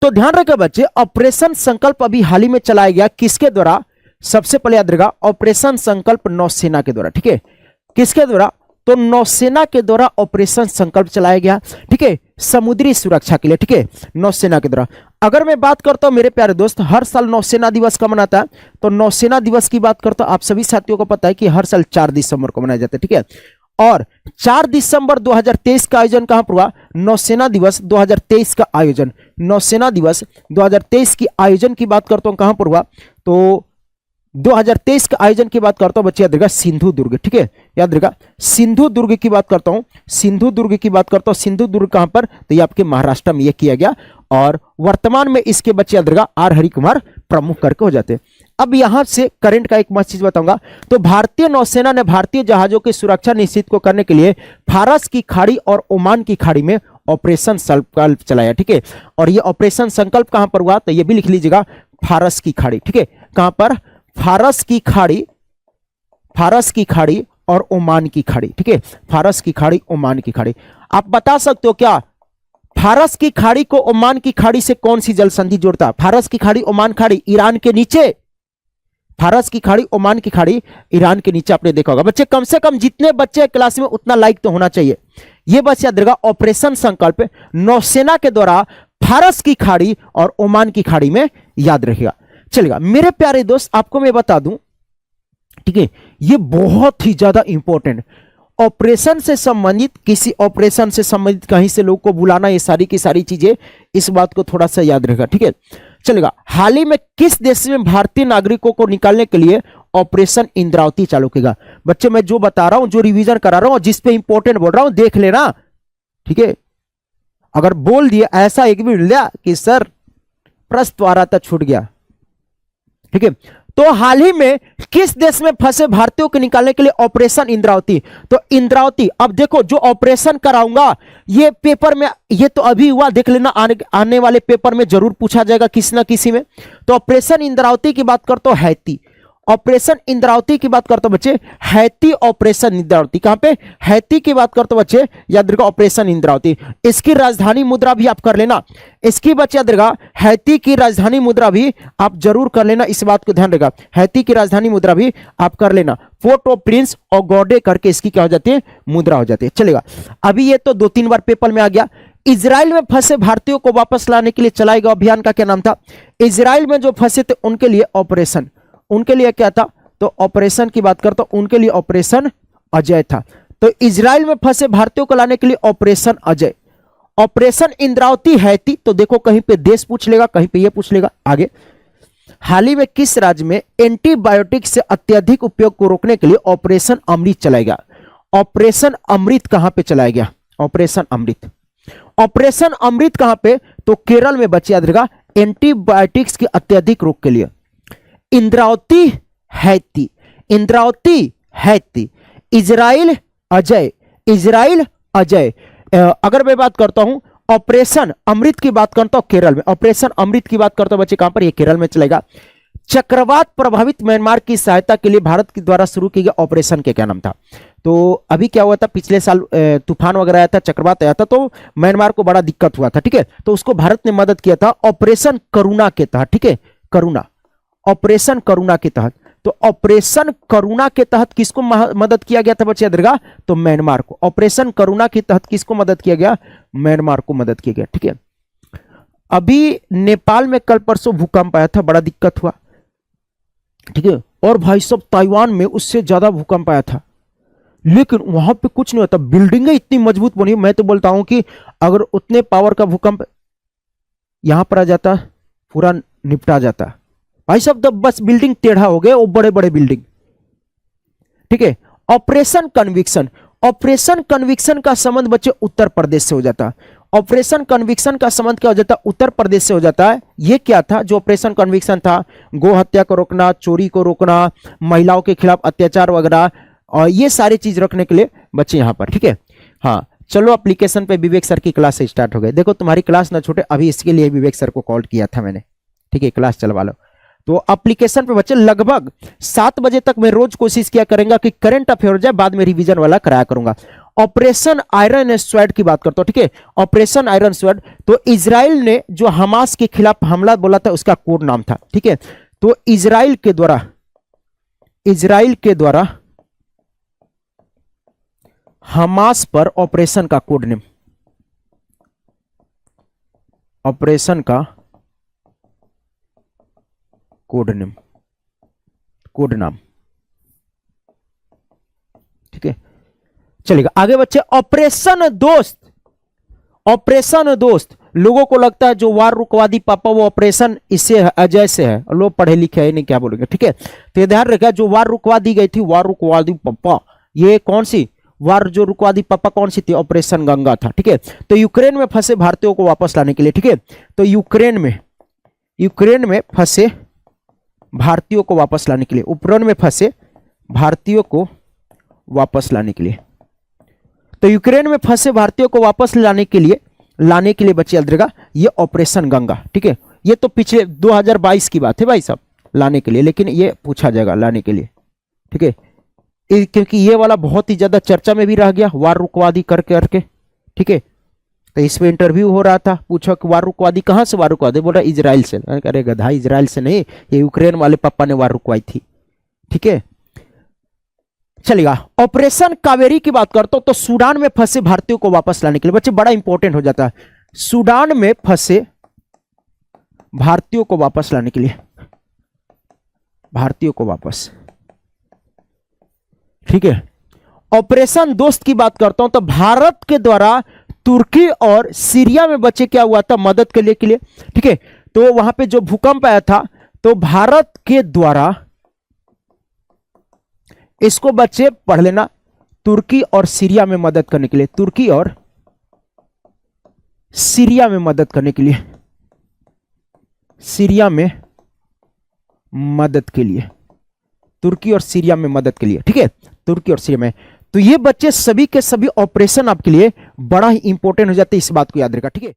तो ध्यान रखें बच्चे, ऑपरेशन संकल्प अभी हाल ही में चलाया गया, किसके द्वारा? सबसे पहले याद रखेगा, ऑपरेशन संकल्प नौसेना के द्वारा। ठीक है, किसके द्वारा? तो नौसेना के द्वारा ऑपरेशन संकल्प चलाया गया। ठीक है, समुद्री सुरक्षा के लिए। ठीक है, नौसेना के द्वारा। अगर मैं बात करता हूं मेरे प्यारे दोस्त, हर साल नौसेना दिवस का मनाता है, तो नौसेना दिवस की बात करता हूं, आप सभी साथियों को पता है कि हर साल 4 दिसंबर को मनाया जाता है। ठीक है, और 4 दिसंबर 2023 का आयोजन कहां पर हुआ? नौसेना दिवस 2023 का आयोजन, नौसेना दिवस 2023 की आयोजन की बात करता हूं, कहां पर हुआ? तो 2023 का आयोजन की बात करता हूं बच्चे, याद रखेगा सिंधुदुर्ग। ठीक है, याद रखेगा सिंधुदुर्ग की बात करता हूं, सिंधुदुर्ग की बात करता हूं। सिंधुदुर्ग कहां पर? तो ये आपके महाराष्ट्र में ये किया गया, और वर्तमान में इसके बच्चे याद रखेगा आर हरिकुमार प्रमुख करके हो जाते हैं। अब यहां से करंट का एक मस्त चीज बताऊंगा, तो भारतीय नौसेना ने भारतीय जहाजों की सुरक्षा निश्चित को करने के लिए फारस की खाड़ी और ओमान की खाड़ी में ऑपरेशन संकल्प चलाया। ठीक है, और ये ऑपरेशन संकल्प कहां पर हुआ? तो ये भी लिख लीजिएगा, फारस की खाड़ी। ठीक है, कहां पर? फारस की खाड़ी, फारस की खाड़ी और ओमान की खाड़ी। ठीक है, फारस की खाड़ी, ओमान की खाड़ी। आप बता सकते हो क्या फारस की खाड़ी को ओमान की खाड़ी से कौन सी जल संधि जोड़ता है? फारस की खाड़ी, ओमान खाड़ी, ईरान के नीचे। फारस की खाड़ी, ओमान की खाड़ी, ईरान के नीचे। आपने देखा होगा बच्चे, कम से कम जितने बच्चे क्लास में उतना लाइक तो होना चाहिए। यह बस याद रखेगा, ऑपरेशन संकल्प नौसेना के द्वारा फारस की खाड़ी और ओमान की खाड़ी में, याद रखेगा। चलेगा मेरे प्यारे दोस्त, आपको मैं बता दूं, ठीक है, ये बहुत ही ज्यादा इंपॉर्टेंट, ऑपरेशन से संबंधित, किसी ऑपरेशन से संबंधित कहीं से लोग को बुलाना, ये सारी की सारी चीजें, इस बात को थोड़ा सा याद रखेगा। ठीक है, चलेगा। हाल ही में किस देश में भारतीय नागरिकों को निकालने के लिए ऑपरेशन इंद्रावती चालू किया? बच्चे मैं जो बता रहा हूं, जो रिवीजन करा रहा हूं, जिस पे इंपॉर्टेंट बोल रहा हूं, देख लेना। ठीक है, अगर बोल दिया ऐसा एक भी लिया कि सर प्रश्न आ रहा था छूट गया। ठीक है, तो हाल ही में किस देश में फंसे भारतीयों को निकालने के लिए ऑपरेशन इंद्रावती? तो इंद्रावती, अब देखो जो ऑपरेशन कराऊंगा ये पेपर में, ये तो अभी हुआ, देख लेना, आने वाले पेपर में जरूर पूछा जाएगा किसी ना किसी में। तो ऑपरेशन इंद्रावती की बात करता हूं, हैती। ऑपरेशन इंद्रावती की बात करता हूं बच्चे, हैती ऑपरेशन इंद्रावती। कहां पे? हैती की बात करते हो बच्चे, याद रखो ऑपरेशन इंद्रावती। इसकी राजधानी मुद्रा भी आप कर लेना, इसकी बच्चे याद रखा, हैती की राजधानी मुद्रा भी आप जरूर कर लेना, इस बात को ध्यान रखा, हैती की राजधानी मुद्रा भी आप कर लेना। फोर्ट ऑफ प्रिंस और गॉडे करके इसकी क्या हो जाती है? मुद्रा हो जाती है। चलेगा, अभी ये तो 2-3 बार पेपर में आ गया। इजराइल में फंसे भारतीयों को वापस लाने के लिए चलाए गए अभियान का क्या नाम था? इजराइल में जो फंसे थे उनके लिए ऑपरेशन, उनके लिए क्या था? तो ऑपरेशन की बात करता हूं, उनके लिए ऑपरेशन अजय था। तो इजराइल में फंसे भारतीयों को लाने के लिए operation Ajay. Operation Indravati Haiti, तो देखो कहीं पे देश पूछ लेगा, कहीं पे ये पूछ लेगा। आगे, हाल ही में किस राज्य में एंटीबायोटिक से अत्यधिक उपयोग को रोकने के लिए ऑपरेशन अमृत चलाया गया? ऑपरेशन अमृत कहां पे चलाया गया? ऑपरेशन अमृत, ऑपरेशन अमृत कहां पे? तो केरल में बच्चे, याद रखेगा, एंटीबायोटिक्स के अत्यधिक रोक के लिए। Indravati Haiti, Indravati Haiti, Israel Ajay, Israel Ajay. अगर मैं बात करता हूं ऑपरेशन अमृत की बात करता हूं केरल में, ऑपरेशन अमृत की बात करता हूं बच्चे कहां पर? ये केरल में चलेगा। चक्रवात प्रभावित म्यांमार की सहायता के लिए भारत के द्वारा शुरू किए गए ऑपरेशन के क्या नाम था? तो अभी क्या हुआ था, पिछले साल तूफान वगैरह आया था, चक्रवात आया था, तो म्यांमार को बड़ा दिक्कत हुआ था। ठीक है, तो उसको भारत ने मदद किया था ऑपरेशन करुणा के तहत। ठीक है, करुणा, ऑपरेशन करुणा के तहत। तो ऑपरेशन करुणा के तहत किसको मदद किया गया था बच्चे? याद रखा, तो म्यांमार को। ऑपरेशन करुणा के तहत किसको मदद किया गया? म्यांमार को मदद किया गया। ठीक है, अभी नेपाल में कल परसों भूकंप आया था, बड़ा दिक्कत हुआ। ठीक है, और भाई साहब ताइवान में उससे ज्यादा भूकंप आया था, लेकिन वहां पे कुछ नहीं होता, बिल्डिंगें इतनी मजबूत बनी। मैं तो बोलता हूं कि अगर उतने पावर का भूकंप यहां पर आ जाता, पूरा निपटा जाता भाई साहब, तो बस बिल्डिंग टेढ़ा हो गए, वो बड़े बड़े बिल्डिंग। ठीक है, ऑपरेशन कन्विक्शन, ऑपरेशन कन्विक्शन का संबंध बच्चे उत्तर प्रदेश से हो जाता। ऑपरेशन कन्विक्शन का संबंध क्या हो जाता? उत्तर प्रदेश से हो जाता है। ये क्या था जो ऑपरेशन कन्विक्शन था? गो हत्या को रोकना, चोरी को रोकना, महिलाओं के खिलाफ अत्याचार वगैरह, और ये सारी चीज रखने के लिए बच्चे यहां पर। ठीक है, हाँ चलो एप्लीकेशन पे विवेक सर की क्लास से स्टार्ट हो गए। देखो तुम्हारी क्लास ना छूटे, अभी इसके लिए विवेक सर को कॉल किया था मैंने। ठीक है, क्लास चलवा लो। तो एप्लीकेशन पे बच्चे लगभग 7 बजे तक मैं रोज कोशिश किया करेंगे कि करंट अफेयर हो जाए, बाद में रिवीजन वाला कराया करूंगा। ऑपरेशन आयरन स्वॉर्ड की बात करता हूं, ठीक है, ऑपरेशन आयरन स्वॉर्ड। तो इजराइल ने जो हमास के खिलाफ हमला बोला था उसका कोड नाम था, ठीक है। तो इजराइल के द्वारा हमास पर ऑपरेशन का कोड नेम, ऑपरेशन का कोड नाम, ठीक है। चलिएगा आगे बच्चे, ऑपरेशन दोस्त। लोगों को लगता है जो वार रुकवादी पापा वो ऑपरेशन इससे है, अजय से है, लोग पढ़े लिखे है नहीं क्या बोलेंगे, ठीक है। तो ध्यान रखिएगा, जो वार रुकवा दी गई थी, वार रुकवादी पापा, ये कौन सी वार जो रुकवा दी पापा कौन सी थी, ऑपरेशन गंगा था, ठीक है। तो यूक्रेन में फंसे भारतीयों को वापस लाने के लिए, ठीक है। तो यूक्रेन में फंसे भारतीयों को वापस लाने के लिए, यूक्रेन में फंसे भारतीयों को वापस लाने के लिए, तो यूक्रेन में फंसे भारतीयों को वापस लाने के लिए बच्चे याद रखिएगा ये ऑपरेशन गंगा, ठीक है। ये तो पिछले 2022 की बात है भाई साहब, लाने के लिए, लेकिन ये पूछा जाएगा लाने के लिए, ठीक है, क्योंकि ये वाला बहुत ही ज्यादा चर्चा में भी रह गया, वार रुकवादी करके, ठीक है। तो इस पे इंटरव्यू हो रहा था, पूछो कि वार रुकवादी कहां से, वार रुकवादी बोल रहा इजराइल से। अरे गधा, इजराइल से नहीं, ये यूक्रेन वाले पापा ने वार रुकवाई थी, ठीक है। चलिएगा ऑपरेशन कावेरी की बात करता हूं, तो सूडान में फंसे भारतीयों को वापस लाने के लिए, बच्चे बड़ा इंपॉर्टेंट हो जाता है, सूडान में फंसे भारतीयों को वापस लाने के लिए, भारतीयों को वापस, ठीक है। ऑपरेशन दोस्त की बात करता हूं, तो भारत के द्वारा तुर्की और सीरिया में बच्चे क्या हुआ था, मदद के लिए, ठीक है। तो वहां पे जो भूकंप आया था, तो भारत के द्वारा, इसको बच्चे पढ़ लेना, तुर्की और सीरिया में मदद करने के लिए, तुर्की और सीरिया में मदद करने के लिए, सीरिया में मदद के लिए, तुर्की और सीरिया में मदद के लिए, ठीक है, तुर्की और सीरिया में। तो ये बच्चे सभी के सभी ऑपरेशन आपके लिए बड़ा ही इंपॉर्टेंट हो जाते हैं, इस बात को याद रखा, ठीक है।